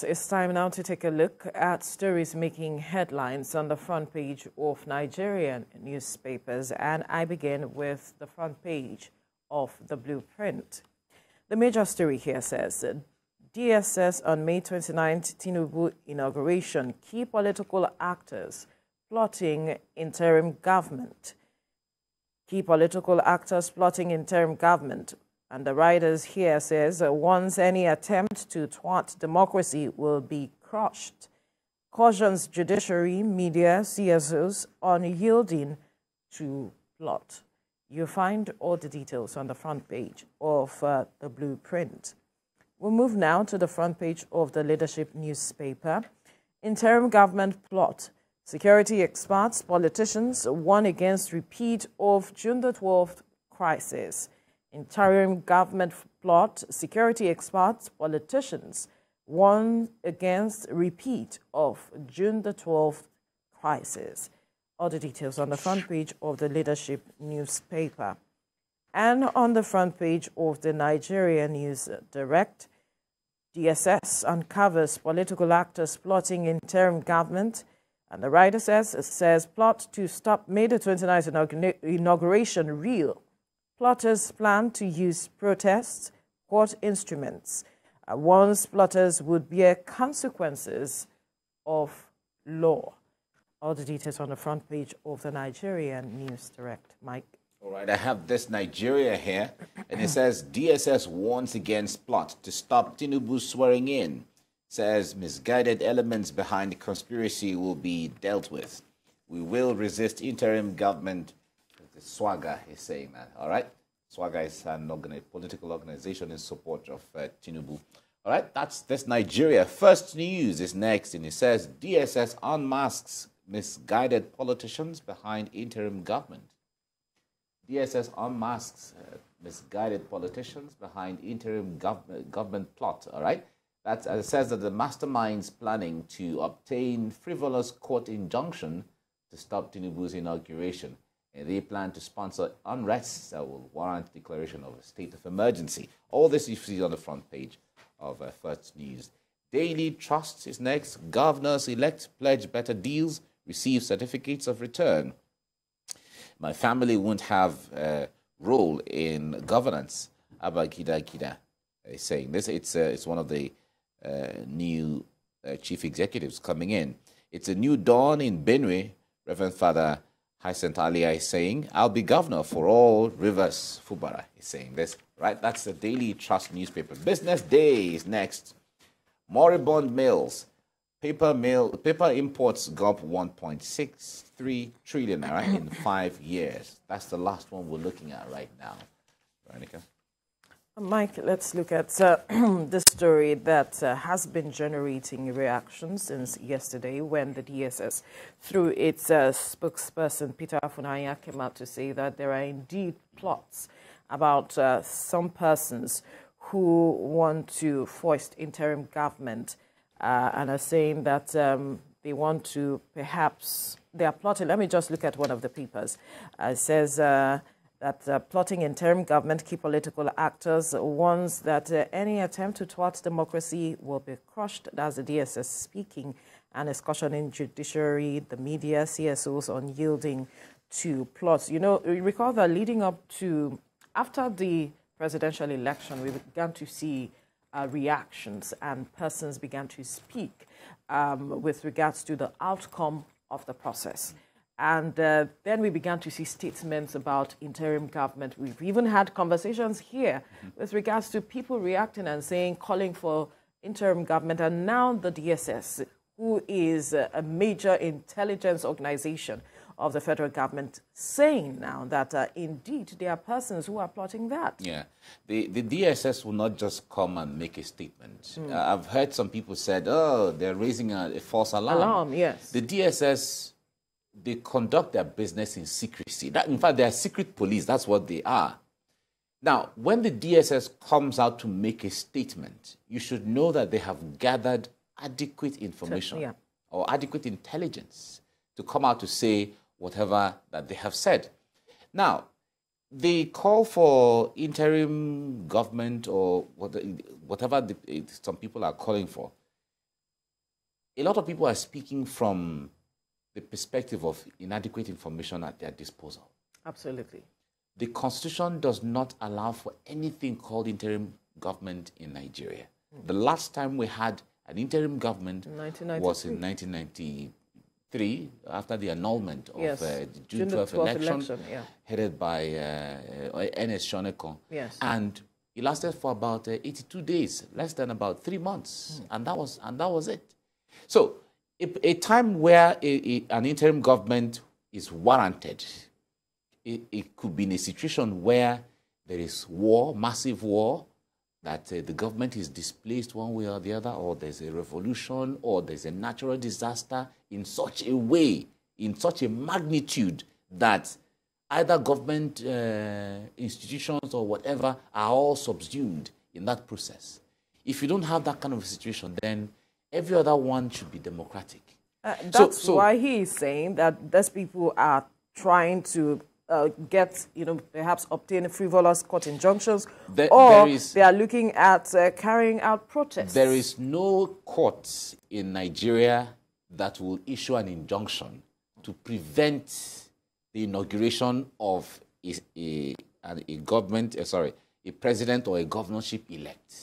It's time now to take a look at stories making headlines on the front page of Nigerian newspapers, and I begin with the front page of the Blueprint. The major story here says, DSS on May 29th, Tinubu inauguration, key political actors plotting interim government. Key political actors plotting interim government. And the writers here says, once any attempt to thwart democracy will be crushed. Cautions judiciary, media, CSOs on yielding to plot. You find all the details on the front page of the Blueprint. We'll move now to the front page of the Leadership newspaper. Interim government plot. Security experts, politicians warn against repeat of June the 12th crisis. Interim government plot, security experts, politicians warn against repeat of June the 12th crisis. All the details on the front page of the Leadership newspaper. And on the front page of the Nigeria News Direct, DSS uncovers political actors plotting interim government. And the writer says plot to stop May the 29th inauguration real. Plotters plan to use protests, court instruments. Warns plotters would bear consequences of law. All the details on the front page of the Nigerian News Direct. Mike. All right, I have this Nigeria here, and it says DSS warns against plot to stop Tinubu swearing in. Says misguided elements behind the conspiracy will be dealt with. We will resist interim government. The Swagger is saying that, all right? Swagger is an political organization in support of Tinubu. All right, that's this Nigeria. First News is next, and it says DSS unmasks misguided politicians behind interim government. DSS unmasks misguided politicians behind interim government plot, all right? That says that the masterminds planning to obtain frivolous court injunction to stop Tinubu's inauguration. And they plan to sponsor unrest that will warrant declaration of a state of emergency. All this you see on the front page of First News. Daily Trust is next. Governors-elect pledge better deals, receive certificates of return. My family won't have a role in governance. Abba Gida is saying this. It's one of the new chief executives coming in. It's a new dawn in Benue. Reverend Father Hyacinth Alia is saying, I'll be governor for all rivers. Fubara is saying this, right? That's the Daily Trust newspaper. Business Day is next. Moribund mills. Paper imports go up 1.63 trillion in 5 years. That's the last one we're looking at right now. Veronica? Mike, let's look at the story that has been generating reactions since yesterday when the DSS, through its spokesperson, Peter Afunanya, came out to say that there are indeed plots about some persons who want to foist interim government and are saying that they want to perhaps, they are plotting. Let me just look at one of the papers. It says that plotting interim government, key political actors warns that any attempt to thwart democracy will be crushed. That's the DSS speaking, and is cautioning judiciary, the media, CSOs on yielding to plots. You know, you recall that leading up to, after the presidential election, we began to see reactions and persons began to speak with regards to the outcome of the process. And then we began to see statements about interim government. We've even had conversations here with regards to people reacting and saying, calling for interim government. And now the DSS, who is a major intelligence organization of the federal government, saying now that indeed there are persons who are plotting that. Yeah, the DSS will not just come and make a statement. I've heard some people said, oh, they're raising a false alarm. Alarm, yes. The DSS, they conduct their business in secrecy. In fact, they are secret police. That's what they are. Now, when the DSS comes out to make a statement, you should know that they have gathered adequate information or adequate intelligence to come out to say whatever that they have said. Now, the call for interim government or whatever some people are calling for, a lot of people are speaking from the perspective of inadequate information at their disposal. Absolutely. The Constitution does not allow for anything called interim government in Nigeria. The last time we had an interim government was in 1993, after the annulment of the June 12th election, headed by N.S. Shonekon. Yes. And it lasted for about 82 days, less than about 3 months, and that was it. So, a time where an interim government is warranted, it could be in a situation where there is war, massive war, that the government is displaced one way or the other, or there's a revolution, or there's a natural disaster in such a way, in such a magnitude that either government institutions or whatever are all subsumed in that process. If you don't have that kind of a situation, then every other one should be democratic. That's why he is saying that these people are trying to get, perhaps obtain frivolous court injunctions, they are looking at carrying out protests. There is no court in Nigeria that will issue an injunction to prevent the inauguration of a president or a governorship elect.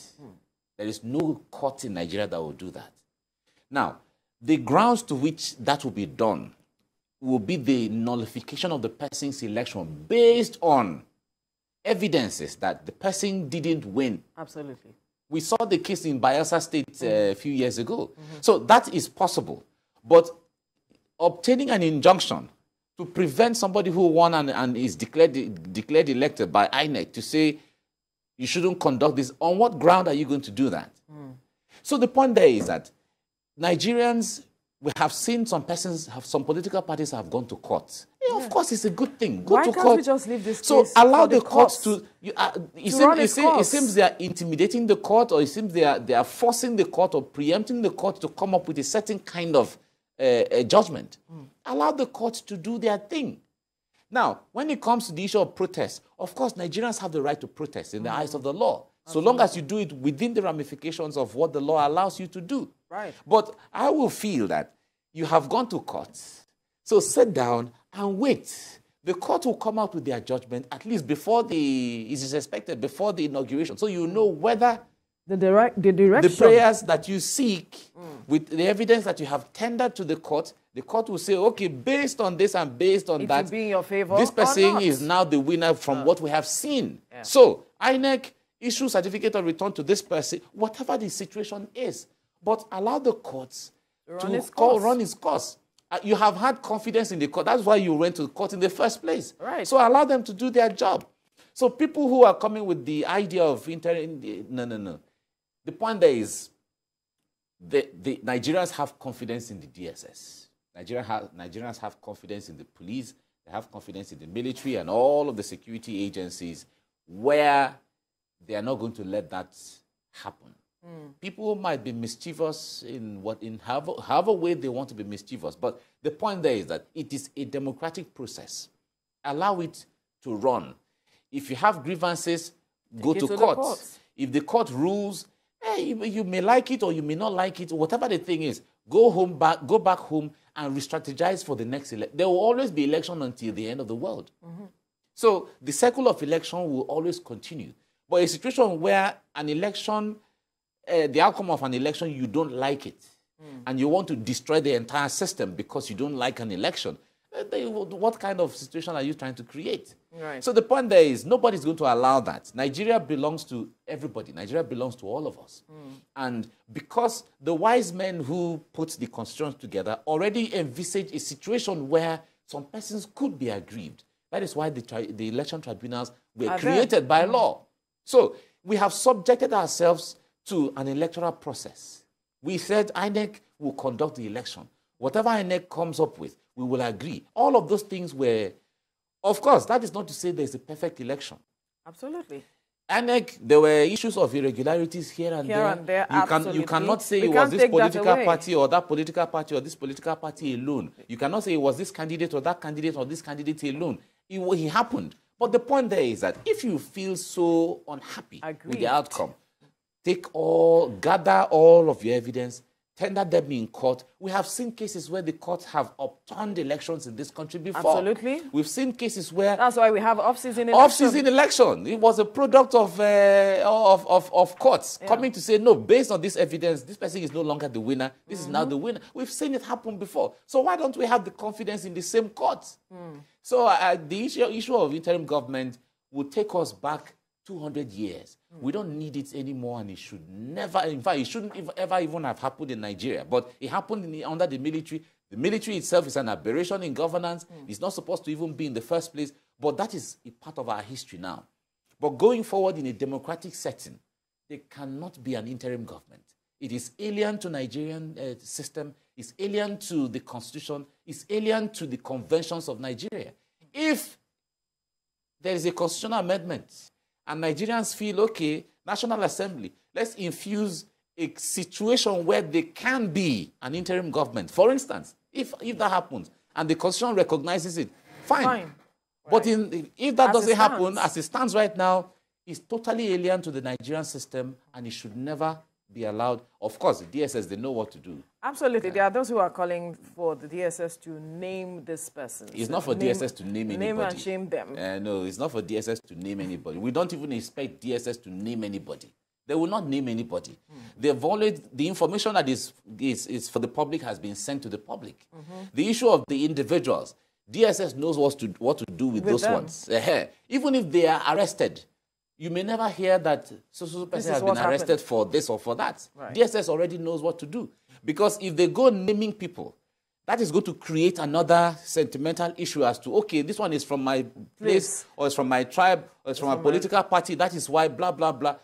There is no court in Nigeria that will do that. Now, the grounds to which that will be done will be the nullification of the person's election based on evidences that the person didn't win. Absolutely. We saw the case in Bayelsa State a few years ago. So that is possible. But obtaining an injunction to prevent somebody who won and is declared elected by INEC to say, you shouldn't conduct this, on what ground are you going to do that? So the point there is that Nigerians, we have seen some political parties have gone to court. Yeah, of course, it's a good thing. Go to court. Why can't we just leave this case? So allow the courts to. It seems they are intimidating the court, or it seems they are forcing the court or preempting the court to come up with a certain kind of judgment. Allow the courts to do their thing. Now, when it comes to the issue of protest, of course, Nigerians have the right to protest in the eyes of the law, so long as you do it within the ramifications of what the law allows you to do. Right. But I will feel that you have gone to court, so sit down and wait. The court will come out with their judgment at least before it is expected before the inauguration, so you know whether the direction, the prayers that you seek with the evidence that you have tendered to the court will say, okay, based on this and based on that, be in your favor, this person is now the winner from what we have seen. Yeah. So INEC issue certificate of return to this person, whatever the situation is, but allow the courts to run its course. You have had confidence in the court. That's why you went to the court in the first place. Right. So allow them to do their job. So people who are coming with the idea of no. The point there is the Nigerians have confidence in the DSS. Nigerians have confidence in the police. They have confidence in the military and all of the security agencies, where they are not going to let that happen. People might be mischievous in however way they want to be mischievous, but the point there is that it is a democratic process. Allow it to run. If you have grievances, go to court. If the court rules, you may like it or you may not like it, whatever the thing is, go back home and re-strategize for the next election. There will always be election until the end of the world. So the cycle of election will always continue. But a situation where an election, the outcome of an election, you don't like it, and you want to destroy the entire system because you don't like an election, what kind of situation are you trying to create? Right. So the point there is nobody's going to allow that. Nigeria belongs to everybody. Nigeria belongs to all of us. And because the wise men who put the constitution together already envisaged a situation where some persons could be aggrieved. That is why the election tribunals were created by law. So we have subjected ourselves to an electoral process. We said INEC will conduct the election. Whatever INEC comes up with, we will agree. All of those things were, of course, that is not to say there's a perfect election. Absolutely. INEC, there were issues of irregularities here and there. You cannot say it was this political party or that political party or this political party alone. You cannot say it was this candidate or that candidate or this candidate alone. It happened. But the point there is that if you feel so unhappy with the outcome, gather all of your evidence, tender them in court. We have seen cases where the courts have upturned elections in this country before. Absolutely. We've seen cases where... That's why we have off-season election. Off-season election. It was a product of courts coming to say, no, based on this evidence, this person is no longer the winner. This is now the winner. We've seen it happen before. So why don't we have the confidence in the same courts? So the issue of interim government will take us back 200 years. We don't need it anymore, and it should never, in fact, it shouldn't ever even have happened in Nigeria. But it happened under the military. The military itself is an aberration in governance. It's not supposed to even be in the first place, but that is a part of our history now. But going forward in a democratic setting, there cannot be an interim government. It is alien to Nigerian system. It's alien to the constitution. It's alien to the conventions of Nigeria. If there is a constitutional amendment, and Nigerians feel, okay, National Assembly, let's infuse a situation where there can be an interim government. For instance, if that happens and the Constitution recognizes it, fine. But if that doesn't happen, as it stands right now, it's totally alien to the Nigerian system, and it should never be allowed. Of course, the DSS, they know what to do. Absolutely. There are those who are calling for the DSS to name this person. It's not for DSS to name anybody. Name and shame them. No, it's not for DSS to name anybody. We don't even expect DSS to name anybody. They will not name anybody. They've already, the information that is for the public has been sent to the public. The issue of the individuals, DSS knows what to do with those ones. Even if they are arrested, you may never hear that so person has been arrested for this or for that. DSS already knows what to do. Because if they go naming people, that is going to create another sentimental issue as to, okay, this one is from my place, or it's from my tribe, or it's from a political party, that is why, blah, blah, blah.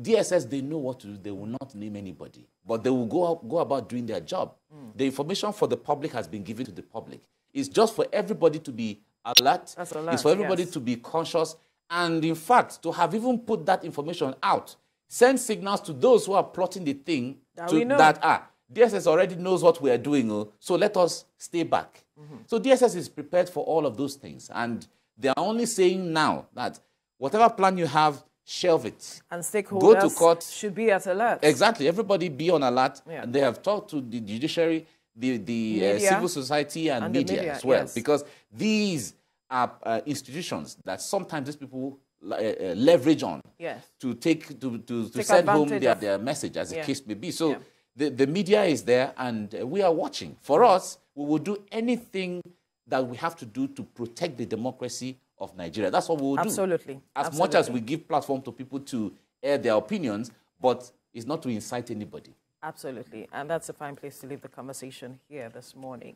DSS, they know what to do. They will not name anybody. But they will go about doing their job. The information for the public has been given to the public. It's just for everybody to be alert. It's for everybody to be conscious. And in fact, to have even put that information out, send signals to those who are plotting the thing that DSS already knows what we are doing, so let us stay back. So DSS is prepared for all of those things. And they are only saying now that whatever plan you have, shelve it. And stakeholders go to court. Should be at alert. Exactly. Everybody be on alert. And they have talked to the judiciary, the civil society and media as well. Because these are institutions that sometimes these people leverage on to send home their message, as the case may be. So the media is there, and we are watching. For us, we will do anything that we have to do to protect the democracy of Nigeria. That's what we will do. Absolutely. As much as we give platform to people to air their opinions, but it's not to incite anybody. Absolutely. And that's a fine place to leave the conversation here this morning.